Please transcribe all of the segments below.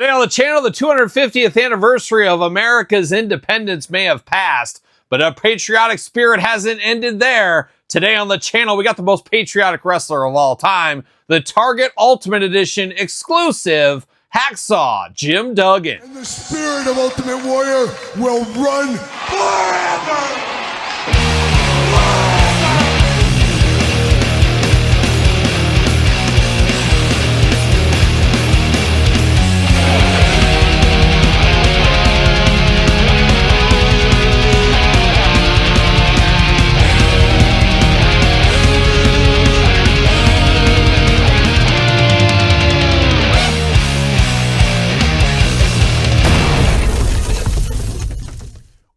Today on the channel, the 250th anniversary of America's independence may have passed, but a patriotic spirit hasn't ended there. Today on the channel, we got the most patriotic wrestler of all time, the Target Ultimate Edition exclusive, Hacksaw Jim Duggan. And the spirit of Ultimate Warrior will run forever!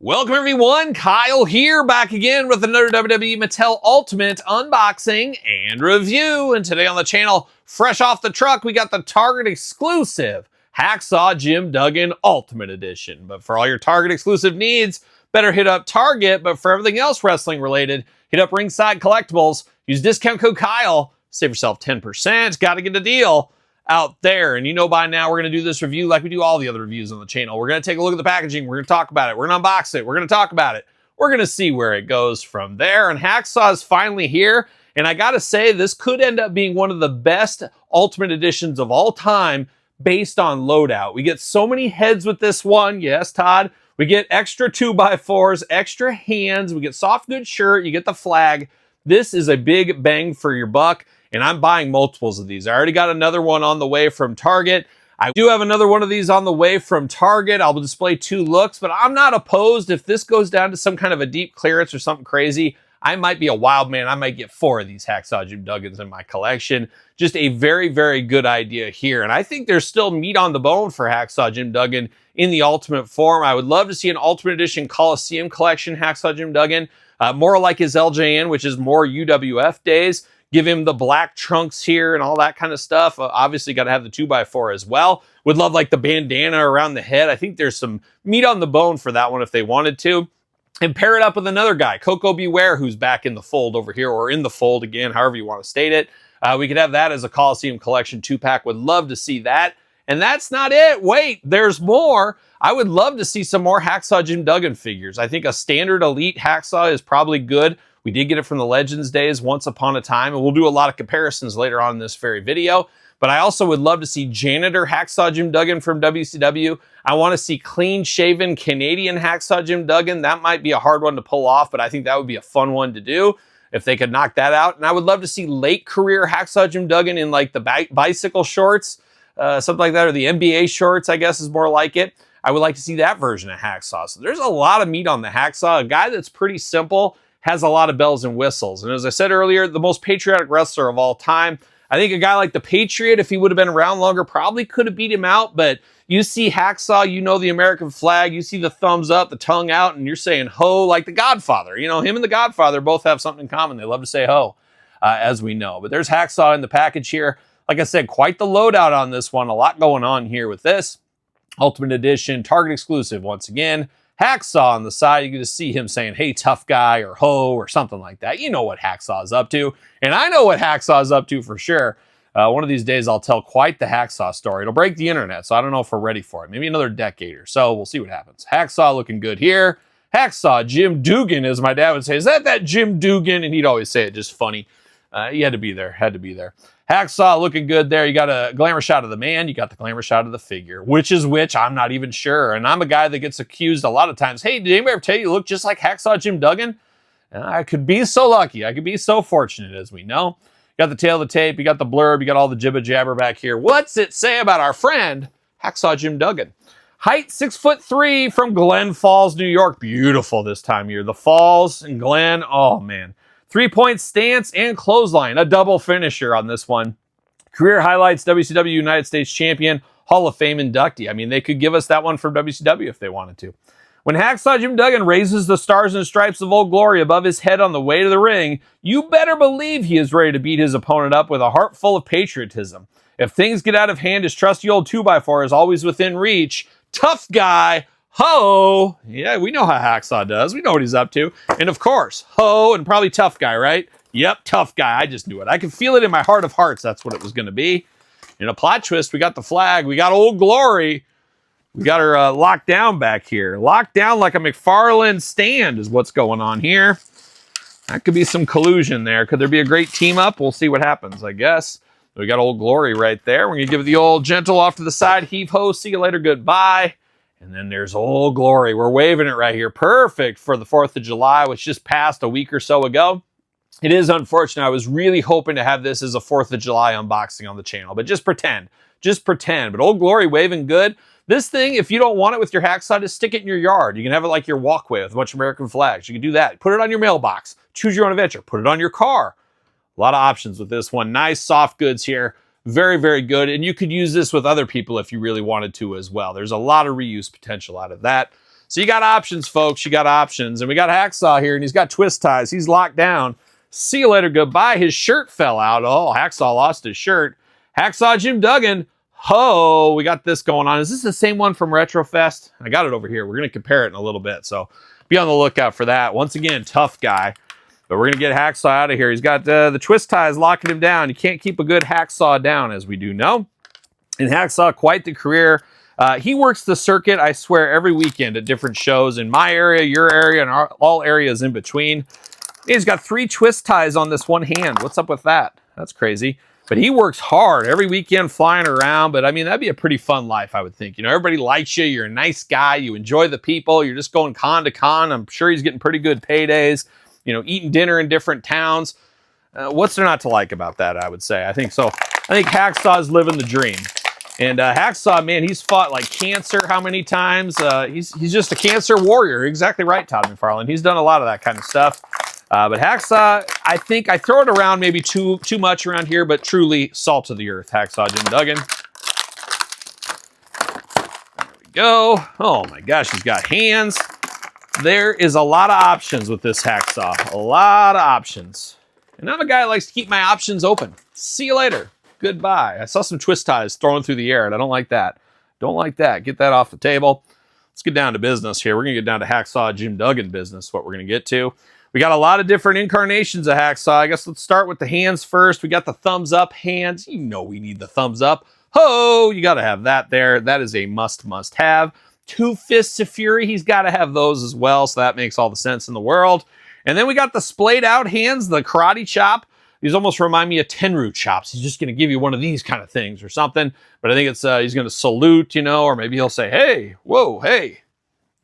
Welcome everyone, Kyle here, back again with another WWE Mattel Ultimate unboxing and review. And today on the channel, fresh off the truck, we got the Target exclusive Hacksaw Jim Duggan Ultimate Edition. But for all your Target exclusive needs, better hit up Target. But for everything else wrestling related, hit up Ringside Collectibles. Use discount code Kyle, save yourself 10%. Got to get a deal out there. And you know by now we're going to do this review like we do all the other reviews on the channel. We're going to take a look at the packaging. We're going to talk about it. We're going to unbox it. We're going to talk about it. We're going to see where it goes from there. And Hacksaw is finally here. And I got to say, this could end up being one of the best Ultimate Editions of all time based on loadout. We get so many heads with this one. Yes, Todd. We get extra 2x4s, extra hands. We get soft goods shirt. You get the flag. This is a big bang for your buck. And I'm buying multiples of these. I already got another one on the way from Target. I do have another one of these on the way from Target. I'll display two looks, but I'm not opposed. If this goes down to some kind of a deep clearance or something crazy, I might be a wild man. I might get 4 of these Hacksaw Jim Duggans in my collection. Just a very, very good idea here. And I think there's still meat on the bone for Hacksaw Jim Duggan in the ultimate form. I would love to see an Ultimate Edition Coliseum Collection Hacksaw Jim Duggan, more like his LJN, which is more UWF days. Give him the black trunks here and all that kind of stuff. Obviously, got to have the 2x4 as well. Would love like the bandana around the head. I think there's some meat on the bone for that one if they wanted to. And pair it up with another guy, Coco Beware, who's back in the fold over here, or in the fold again, however you want to state it. We could have that as a Coliseum Collection 2-pack. Would love to see that. And that's not it. Wait, there's more. I would love to see some more Hacksaw Jim Duggan figures. I think a standard Elite Hacksaw is probably good. We did get it from the Legends days once upon a time, and we'll do a lot of comparisons later on in this very video. But I also would love to see Janitor Hacksaw Jim Duggan from WCW. I want to see clean-shaven Canadian Hacksaw Jim Duggan. That might be a hard one to pull off, but I think that would be a fun one to do if they could knock that out. And I would love to see late career Hacksaw Jim Duggan in like the bicycle shorts, something like that, or the NBA shorts, I guess is more like it. I would like to see that version of Hacksaw. So there's a lot of meat on the Hacksaw, a guy that's pretty simple, has a lot of bells and whistles. And as I said earlier, the most patriotic wrestler of all time. I think a guy like the Patriot, if he would have been around longer, probably could have beat him out. But you see Hacksaw, you know the American flag, you see the thumbs up, the tongue out, and you're saying ho like the Godfather. You know, him and the Godfather both have something in common. They love to say ho, as we know. But there's Hacksaw in the package here. Like I said, quite the loadout on this one. A lot going on here with this. Ultimate Edition, Target exclusive once again. Hacksaw on the side, you can just see him saying, hey, tough guy, or ho, or something like that. You know what Hacksaw is up to. And I know what Hacksaw is up to for sure. One of these days, I'll tell quite the Hacksaw story. It'll break the internet, so I don't know if we're ready for it. Maybe another decade or so. We'll see what happens. Hacksaw looking good here. Hacksaw Jim Duggan, as my dad would say. Is that Jim Duggan? And he'd always say it just funny. He had to be there. Had to be there. Hacksaw looking good there. You got a glamour shot of the man. You got the glamour shot of the figure. Which is which, I'm not even sure. And I'm a guy that gets accused a lot of times. Hey, did anybody ever tell you look just like Hacksaw Jim Duggan? And I could be so lucky. I could be so fortunate, as we know. You got the tail of the tape. You got the blurb. You got all the jibber jabber back here. What's it say about our friend, Hacksaw Jim Duggan? Height 6'3" from Glen Falls, New York. Beautiful this time of year. The Falls and Glen. Oh, man. 3-point stance and clothesline. A double finisher on this one. Career highlights, WCW United States Champion, Hall of Fame inductee. I mean, they could give us that one from WCW if they wanted to. When Hacksaw Jim Duggan raises the stars and stripes of Old Glory above his head on the way to the ring, you better believe he is ready to beat his opponent up with a heart full of patriotism. If things get out of hand, his trusty old 2x4 is always within reach. Tough guy, ho! Yeah, we know how Hacksaw does. We know what he's up to. And of course, ho and probably tough guy, right? Yep, tough guy. I just knew it. I could feel it in my heart of hearts. That's what it was going to be. In a plot twist, we got the flag. We got Old Glory. We got her locked down back here. Locked down like a McFarlane stand is what's going on here. That could be some collusion there. Could there be a great team up? We'll see what happens, I guess. We got Old Glory right there. We're going to give it the old gentle off to the side. Heave ho. See you later. Goodbye. And then there's Old Glory. We're waving it right here. Perfect for the 4th of July, which just passed a week or so ago. It is unfortunate. I was really hoping to have this as a 4th of July unboxing on the channel, but just pretend. Just pretend. But Old Glory waving good. This thing, if you don't want it with your hacksaw, just stick it in your yard. You can have it like your walkway with a bunch of American flags. You can do that. Put it on your mailbox. Choose your own adventure. Put it on your car. A lot of options with this one. Nice soft goods here. Very, very good. And you could use this with other people if you really wanted to as well. There's a lot of reuse potential out of that. So you got options, folks. You got options. And we got Hacksaw here, and he's got twist ties. He's locked down. See you later. Goodbye. His shirt fell out. Oh, Hacksaw lost his shirt. Hacksaw Jim Duggan. Ho, we got this going on. Is this the same one from Retrofest? I got it over here. We're going to compare it in a little bit. So be on the lookout for that. Once again, tough guy. But we're going to get Hacksaw out of here. He's got the twist ties locking him down. You can't keep a good Hacksaw down, as we do know. And Hacksaw, quite the career. He works the circuit, I swear, every weekend at different shows in my area, your area, and all areas in between. He's got 3 twist ties on this one hand. What's up with that? That's crazy. But he works hard every weekend flying around. But I mean, that'd be a pretty fun life, I would think. You know, everybody likes you. You're a nice guy. You enjoy the people. You're just going con to con. I'm sure he's getting pretty good paydays. You know, eating dinner in different towns. What's there not to like about that, I would say? I think so. I think Hacksaw's living the dream. And Hacksaw, man, he's fought like cancer how many times? He's just a cancer warrior. Exactly right, Todd McFarlane. He's done a lot of that kind of stuff. But Hacksaw, I think I throw it around maybe too much around here, but truly salt of the earth. Hacksaw Jim Duggan. There we go. Oh my gosh, he's got hands. There is a lot of options with this Hacksaw. A lot of options. And I'm a guy that likes to keep my options open. See you later. Goodbye. I saw some twist ties thrown through the air, and I don't like that. Don't like that. Get that off the table. Let's get down to business here. We're going to get down to Hacksaw Jim Duggan business, what we're going to get to. We got a lot of different incarnations of Hacksaw. I guess let's start with the hands first. We got the thumbs up hands. You know we need the thumbs up. Ho! You got to have that there. That is a must have. 2 fists of fury. He's got to have those as well. So that makes all the sense in the world. And then we got the splayed out hands, the karate chop. These almost remind me of Tenryu chops. He's just going to give you one of these kind of things or something. But I think it's he's going to salute, you know, or maybe he'll say, hey, whoa, hey.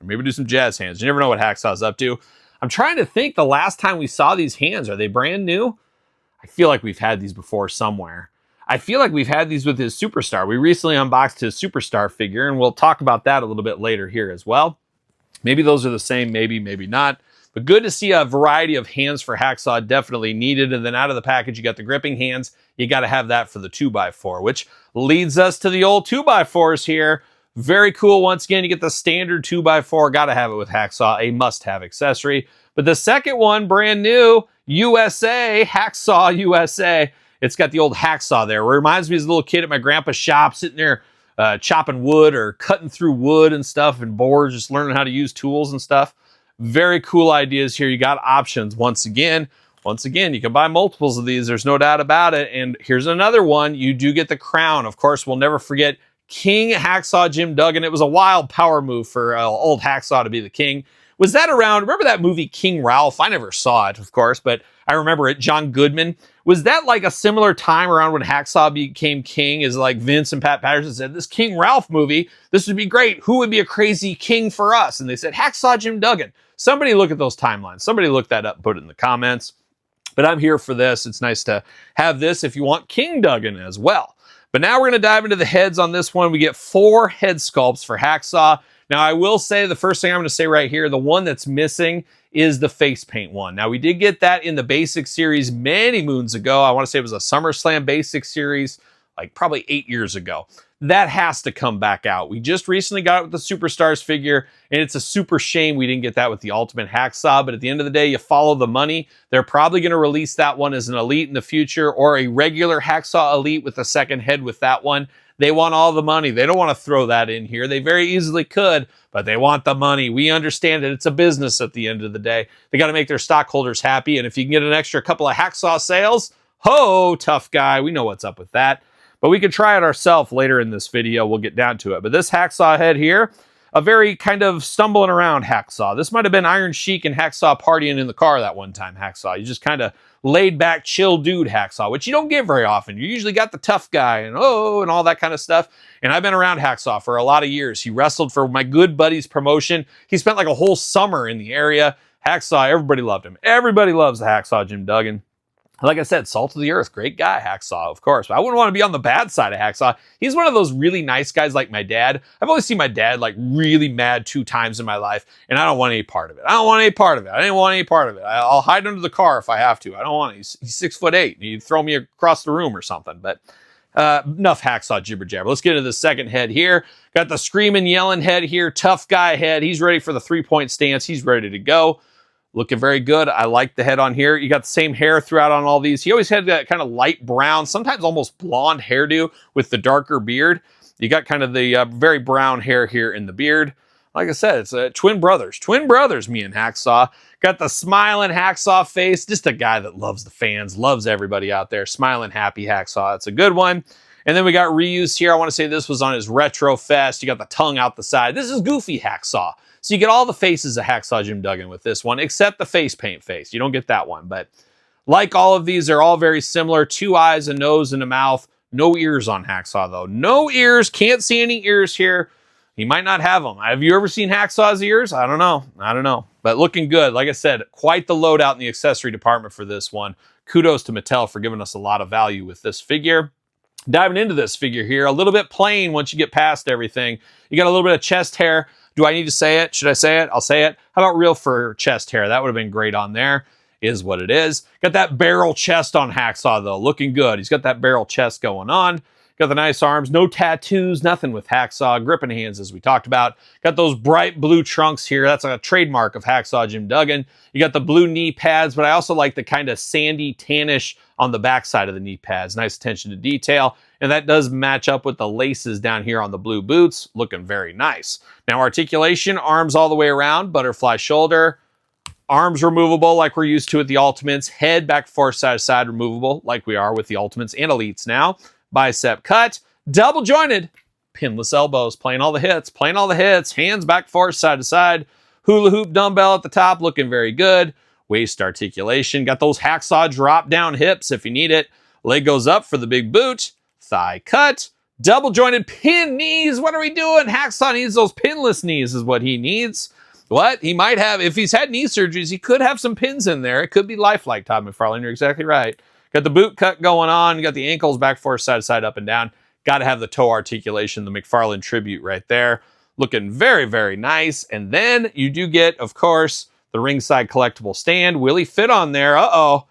Or maybe do some jazz hands. You never know what Hacksaw's up to. I'm trying to think the last time we saw these hands. Are they brand new? I feel like we've had these before somewhere. I feel like we've had these with his Superstar. We recently unboxed his Superstar figure, and we'll talk about that a little bit later here as well. Maybe those are the same, maybe not. But good to see a variety of hands for Hacksaw, definitely needed. And then out of the package, you got the gripping hands. You got to have that for the 2x4, which leads us to the old 2x4s here. Very cool. Once again, you get the standard 2x4. Got to have it with Hacksaw, a must-have accessory. But the second one, brand new, USA, Hacksaw USA. It's got the old Hacksaw there. It reminds me as a little kid at my grandpa's shop, sitting there chopping wood or cutting through wood and stuff and boards, just learning how to use tools and stuff. Very cool ideas here. You got options. Once again, you can buy multiples of these. There's no doubt about it. And here's another one. You do get the crown. Of course, we'll never forget King Hacksaw Jim Duggan. It was a wild power move for old Hacksaw to be the king. Was that around? Remember that movie King Ralph? I never saw it, of course, but I remember it. John Goodman. Was that like a similar time around when Hacksaw became king? Is like Vince and Pat Patterson said, this King Ralph movie, this would be great. Who would be a crazy king for us? And they said, Hacksaw Jim Duggan. Somebody look at those timelines. Somebody look that up and put it in the comments. But I'm here for this. It's nice to have this if you want King Duggan as well. But now we're going to dive into the heads on this one. We get 4 head sculpts for Hacksaw. Now, I will say the first thing I'm going to say right here, the one that's missing is the face paint one. Now, we did get that in the basic series many moons ago. I want to say it was a SummerSlam basic series, like probably 8 years ago. That has to come back out. We just recently got it with the Superstars figure, and it's a super shame we didn't get that with the Ultimate Hacksaw, but at the end of the day, you follow the money. They're probably going to release that one as an Elite in the future, or a regular Hacksaw Elite with a second head with that one. They want all the money. They don't want to throw that in here. They very easily could, but they want the money. We understand that it's a business at the end of the day. They got to make their stockholders happy, and if you can get an extra couple of Hacksaw sales, ho, tough guy. We know what's up with that. But we could try it ourselves later in this video. We'll get down to it. But this Hacksaw head here, a very kind of stumbling around Hacksaw. This might have been Iron Sheik and Hacksaw partying in the car that one time, Hacksaw. You just kind of laid back, chill dude Hacksaw, which you don't get very often. You usually got the tough guy and and all that kind of stuff. And I've been around Hacksaw for a lot of years. He wrestled for my good buddy's promotion. He spent like a whole summer in the area. Hacksaw, everybody loved him. Everybody loves the Hacksaw Jim Duggan. Like I said, salt of the earth, great guy, Hacksaw, of course. But I wouldn't want to be on the bad side of Hacksaw. He's one of those really nice guys like my dad. I've only seen my dad like really mad 2 times in my life, and I don't want any part of it. I don't want any part of it. I didn't want any part of it. I'll hide under the car if I have to. I don't want it. He's 6'8". He'd throw me across the room or something. But enough Hacksaw jibber jabber. Let's get into the second head here. Got the screaming, yelling head here. Tough guy head. He's ready for the 3-point stance. He's ready to go. Looking very good. I like the head on here. You got the same hair throughout on all these. He always had that kind of light brown, sometimes almost blonde hairdo with the darker beard. You got kind of the very brown hair here in the beard. Like I said, it's twin brothers. Twin brothers, me and Hacksaw. Got the smiling Hacksaw face. Just a guy that loves the fans, loves everybody out there. Smiling, happy Hacksaw. It's a good one. And then we got reuse here. I want to say this was on his Retro Fest. You got the tongue out the side. This is Goofy Hacksaw. So you get all the faces of Hacksaw Jim Duggan with this one, except the face paint face. You don't get that one. But like all of these, they're all very similar. 2 eyes, a nose, and a mouth. No ears on Hacksaw, though. No ears. Can't see any ears here. He might not have them. Have you ever seen Hacksaw's ears? I don't know. I don't know. But looking good. Like I said, quite the loadout in the accessory department for this one. Kudos to Mattel for giving us a lot of value with this figure. Diving into this figure here, a little bit plain once you get past everything. You got a little bit of chest hair. Do I need to say it? Should I say it? I'll say it. How about real fur chest hair? That would have been great on there. Is what it is. Got that barrel chest on Hacksaw, though. Looking good. He's got that barrel chest going on. Got the nice arms. No tattoos. Nothing with Hacksaw. Gripping hands, as we talked about. Got those bright blue trunks here. That's a trademark of Hacksaw Jim Duggan. You got the blue knee pads, but I also like the kind of sandy tannish on the backside of the knee pads. Nice attention to detail. And that does match up with the laces down here on the blue boots. Looking very nice. Now, articulation, arms all the way around, butterfly shoulder. Arms removable like we're used to with the Ultimates. Head back far side to side removable like we are with the Ultimates and Elites now. Bicep cut. Double jointed. Pinless elbows. Playing all the hits. Playing all the hits. Hands back far side to side. Hula hoop dumbbell at the top. Looking very good. Waist articulation. Got those Hacksaw drop down hips if you need it. Leg goes up for the big boot. Thigh cut. Double jointed pin knees. What are we doing? Hacksaw needs those pinless knees is what he needs. What? He might have, if he's had knee surgeries, he could have some pins in there. It could be lifelike, Todd McFarlane. You're exactly right. Got the boot cut going on. You got the ankles back forward, side to side, up and down. Got to have the toe articulation, the McFarlane tribute right there. Looking very, very nice. And then you do get, of course, the ringside collectible stand. Will he fit on there? Uh-oh.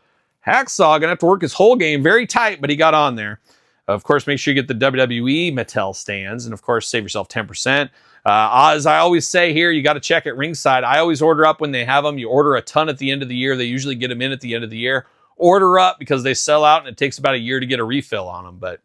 Hacksaw going to have to work his whole game. Very tight, but he got on there. Of course, make sure you get the WWE Mattel stands. And, of course, save yourself 10%. As I always say here, you got to check at ringside. I always order up when they have them. You order a ton at the end of the year. They usually get them in at the end of the year. Order up because they sell out and it takes about a year to get a refill on them. But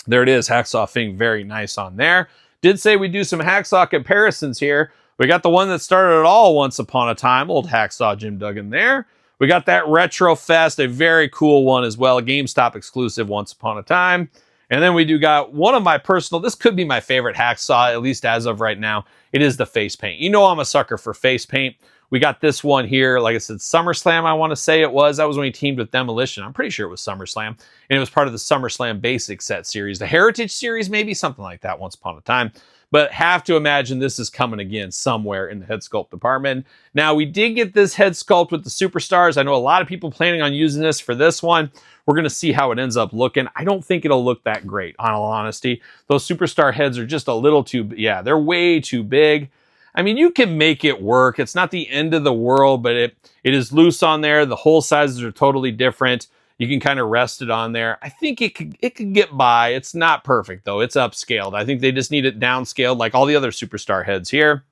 there it is. Hacksaw thing, very nice on there. Did say we do some Hacksaw comparisons here. We got the one that started it all once upon a time. Old Hacksaw Jim Duggan there. We got that Retro Fest, a very cool one as well. A GameStop exclusive once upon a time. And then we do got one of my personal, this could be my favorite Hacksaw, at least as of right now. It is the face paint. You know I'm a sucker for face paint. We got this one here, like I said, SummerSlam, I want to say it was. That was when he teamed with Demolition. I'm pretty sure it was SummerSlam. And it was part of the SummerSlam Basic Set series. The Heritage series, maybe something like that once upon a time. But have to imagine this is coming again somewhere in the head sculpt department. Now, we did get this head sculpt with the Superstars. I know a lot of people planning on using this for this one. We're going to see how it ends up looking. I don't think it'll look that great, in all honesty. Those Superstar heads are just a little too, yeah, they're way too big. I mean, you can make it work. It's not the end of the world, but it is loose on there. The hole sizes are totally different. You can kind of rest it on there. I think it could get by. It's not perfect, though. It's upscaled. I think they just need it downscaled like all the other Superstar heads here.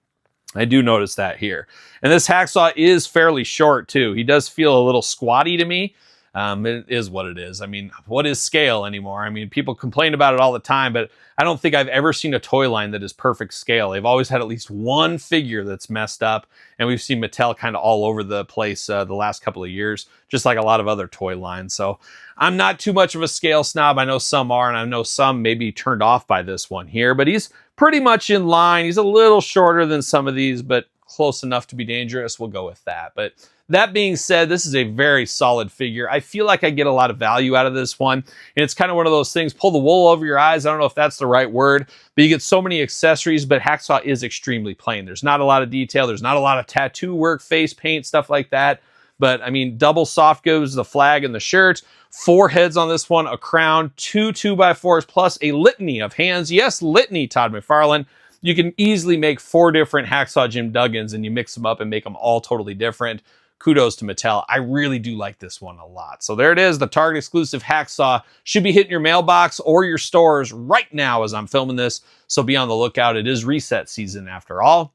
I do notice that here. And this Hacksaw is fairly short, too. He does feel a little squatty to me. It is what it is. I mean, what is scale anymore? I mean, people complain about it all the time, but I don't think I've ever seen a toy line that is perfect scale. They've always had at least one figure that's messed up, and we've seen Mattel kind of all over the place the last couple of years, just like a lot of other toy lines. So I'm not too much of a scale snob. I know some are, and I know some may be turned off by this one here, but he's pretty much in line. He's a little shorter than some of these, but close enough to be dangerous. We'll go with that. But that being said, this is a very solid figure. I feel like I get a lot of value out of this one. And it's kind of one of those things, pull the wool over your eyes. I don't know if that's the right word, but you get so many accessories, but Hacksaw is extremely plain. There's not a lot of detail. There's not a lot of tattoo work, face paint, stuff like that. But I mean, double soft goes the flag and the shirt, 4 heads on this one, a crown, 2 2x4s, plus a litany of hands. Yes, litany, Todd McFarlane. You can easily make 4 different Hacksaw Jim Duggans and you mix them up and make them all totally different. Kudos to Mattel. I really do like this one a lot. So there it is. The Target exclusive Hacksaw should be hitting your mailbox or your stores right now as I'm filming this. So be on the lookout. It is reset season after all.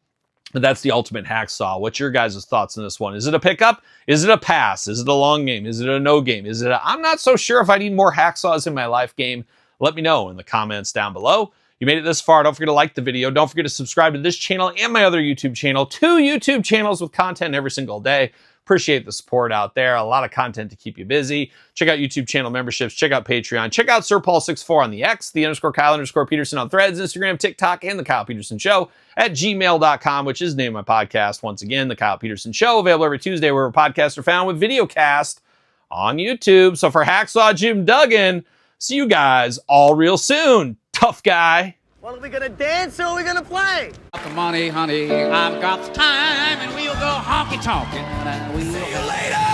But that's the Ultimate Hacksaw. What's your guys' thoughts on this one? Is it a pickup? Is it a pass? Is it a long game? Is it a no game? Is it a, I'm not so sure if I need more Hacksaws in my life game? Let me know in the comments down below. You made it this far, don't forget to like the video. Don't forget to subscribe to this channel and my other YouTube channel. 2 YouTube channels with content every single day. Appreciate the support out there. A lot of content to keep you busy. Check out YouTube channel memberships. Check out Patreon. Check out SirPaul64 on the X, _Kyle_Peterson on Threads, Instagram, TikTok, and The Kyle Peterson Show at gmail.com, which is the name of my podcast. Once again, The Kyle Peterson Show, available every Tuesday wherever podcasts are found with videocast on YouTube. So for Hacksaw Jim Duggan, see you guys all real soon. Tough guy. Well, are we gonna dance or are we gonna play? Got the money, honey, I've got the time, and we'll go honky-tonkin'. See you later!